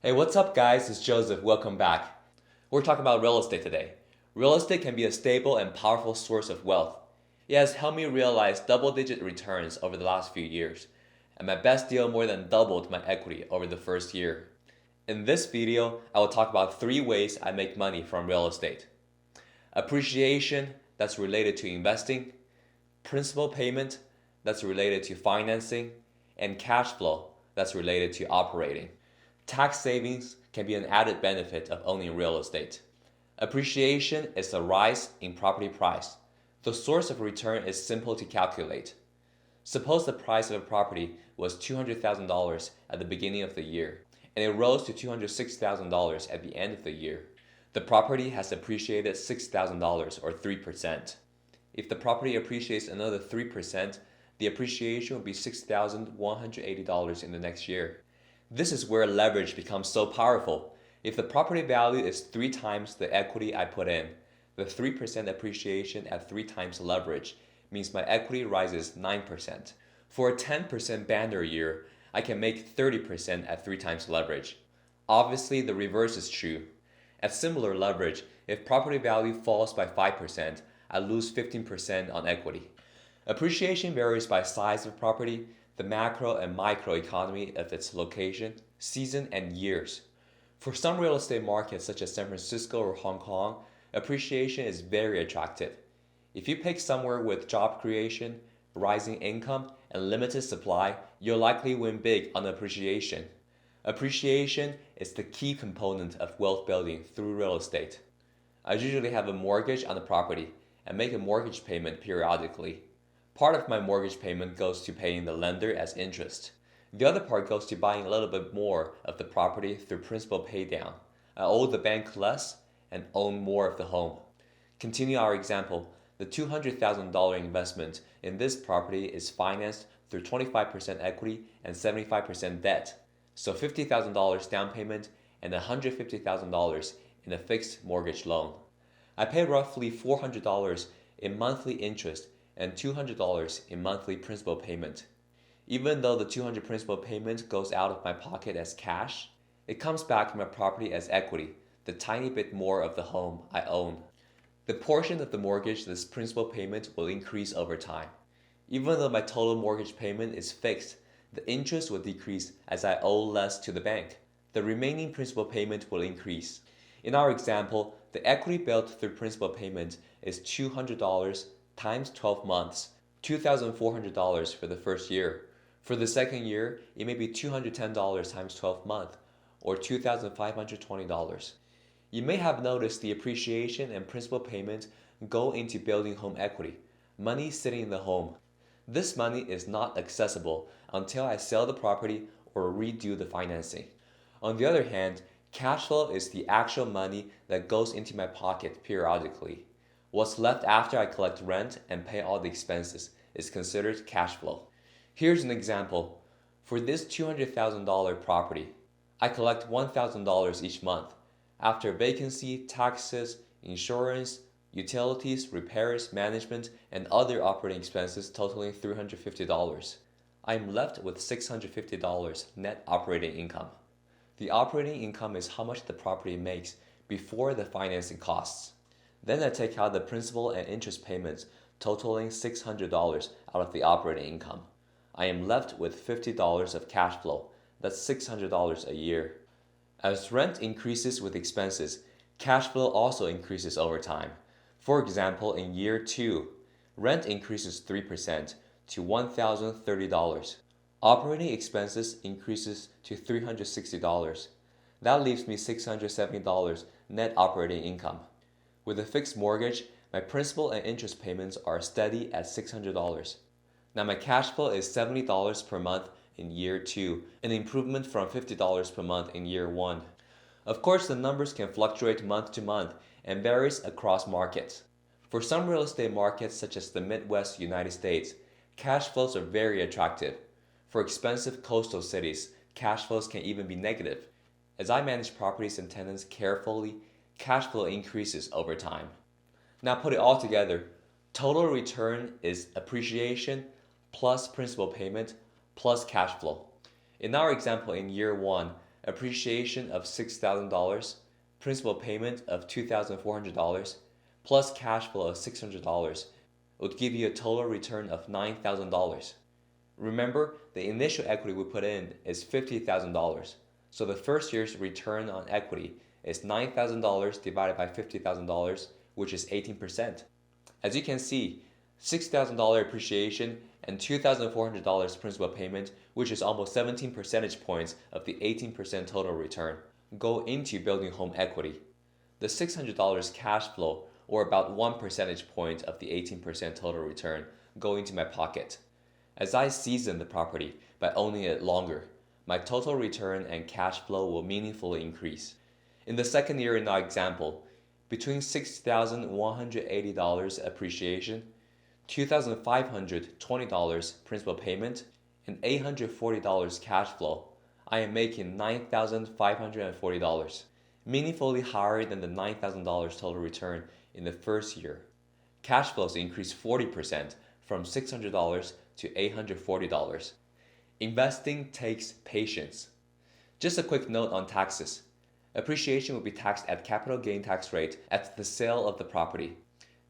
Hey, what's up, guys? It's Joseph. Welcome back. We're talking about real estate today. Real estate can be a stable and powerful source of wealth. It has helped me realize double-digit returns over the last few years, and my best deal more than doubled my equity over the first year. In this video, I will talk about 3 ways I make money from real estate. Appreciation, that's related to investing, principal payment, that's related to financing, and cash flow, that's related to operating. Tax savings can be an added benefit of owning real estate. Appreciation is the rise in property price. The source of return is simple to calculate. Suppose the price of a property was $200,000 at the beginning of the year, and it rose to $206,000 at the end of the year. The property has appreciated $6,000 or 3%. If the property appreciates another 3%, the appreciation will be $6,180 in the next year. This is where leverage becomes so powerful. If the property value is 3 times the equity I put in, the 3% appreciation at 3 times leverage means my equity rises 9%. For a 10% banner year, I can make 30% at 3 times leverage. Obviously, the reverse is true. At similar leverage, if property value falls by 5%, I lose 15% on equity. Appreciation varies by size of property, the macro and micro economy of its location, season, and years. For some real estate markets such as San Francisco or Hong Kong, appreciation is very attractive. If you pick somewhere with job creation, rising income, and limited supply, you'll likely win big on appreciation. Appreciation is the key component of wealth building through real estate. I usually have a mortgage on the property and make a mortgage payment periodically. Part of my mortgage payment goes to paying the lender as interest. The other part goes to buying a little bit more of the property through principal paydown. I owe the bank less and own more of the home. Continue our example. The $200,000 investment in this property is financed through 25% equity and 75% debt. So $50,000 down payment and $150,000 in a fixed mortgage loan. I pay roughly $400 in monthly interest and $200 in monthly principal payment. Even though the $200 principal payment goes out of my pocket as cash, it comes back in my property as equity, the tiny bit more of the home I own. The portion of the mortgage this principal payment will increase over time. Even though my total mortgage payment is fixed, the interest will decrease as I owe less to the bank. The remaining principal payment will increase. In our example, the equity built through principal payment is $200 times 12 months, $2,400 for the first year. For the second year, it may be $210 times 12 months, or $2,520. You may have noticed the appreciation and principal payment go into building home equity, money sitting in the home. This money is not accessible until I sell the property or redo the financing. On the other hand, cash flow is the actual money that goes into my pocket periodically. What's left after I collect rent and pay all the expenses is considered cash flow. Here's an example. For this $200,000 property, I collect $1,000 each month. After vacancy, taxes, insurance, utilities, repairs, management, and other operating expenses totaling $350, I am left with $650 net operating income. The operating income is how much the property makes before the financing costs. Then I take out the principal and interest payments totaling $600 out of the operating income. I am left with $50 of cash flow. That's $600 a year. As rent increases with expenses, cash flow also increases over time. For example, in year 2, rent increases 3% to $1,030. Operating expenses increases to $360. That leaves me $670 net operating income. With a fixed mortgage, my principal and interest payments are steady at $600. Now my cash flow is $70 per month in year 2, an improvement from $50 per month in year 1. Of course, the numbers can fluctuate month to month and varies across markets. For some real estate markets such as the Midwest United States, cash flows are very attractive. For expensive coastal cities, cash flows can even be negative. As I manage properties and tenants carefully, cash flow increases over time. Now put it all together, total return is appreciation plus principal payment plus cash flow. In our example in year 1, appreciation of $6,000, principal payment of $2,400, plus cash flow of $600 would give you a total return of $9,000. Remember, the initial equity we put in is $50,000, so the first year's return on equity is $9,000 divided by $50,000, which is 18%. As you can see, $6,000 appreciation and $2,400 principal payment, which is almost 17 percentage points of the 18% total return, go into building home equity. The $600 cash flow, or about 1 percentage point of the 18% total return, go into my pocket. As I season the property by owning it longer, my total return and cash flow will meaningfully increase. In the second year in our example, between $6,180 appreciation, $2,520 principal payment, and $840 cash flow, I am making $9,540, meaningfully higher than the $9,000 total return in the first year. Cash flows increased 40% from $600 to $840. Investing takes patience. Just a quick note on taxes. Appreciation will be taxed at capital gain tax rate at the sale of the property.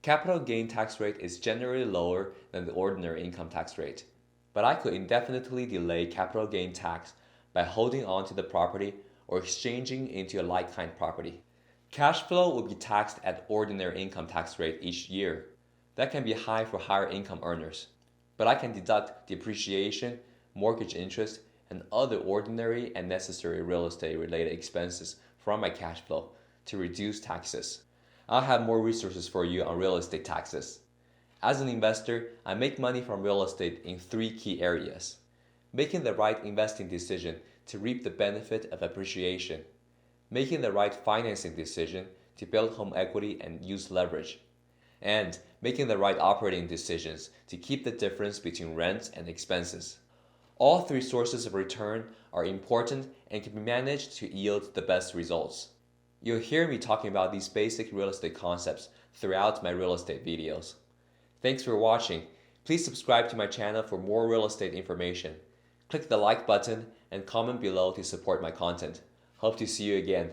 Capital gain tax rate is generally lower than the ordinary income tax rate, but I could indefinitely delay capital gain tax by holding on to the property or exchanging into a like-kind property. Cash flow will be taxed at ordinary income tax rate each year. That can be high for higher income earners, but I can deduct depreciation, mortgage interest, and other ordinary and necessary real estate related expenses from my cash flow to reduce taxes. I'll have more resources for you on real estate taxes. As an investor, I make money from real estate in 3 key areas: making the right investing decision to reap the benefit of appreciation, making the right financing decision to build home equity and use leverage, and making the right operating decisions to keep the difference between rent and expenses. All 3 sources of return are important and can be managed to yield the best results. You'll hear me talking about these basic real estate concepts throughout my real estate videos. Thanks for watching. Please subscribe to my channel for more real estate information. Click the like button and comment below to support my content. Hope to see you again.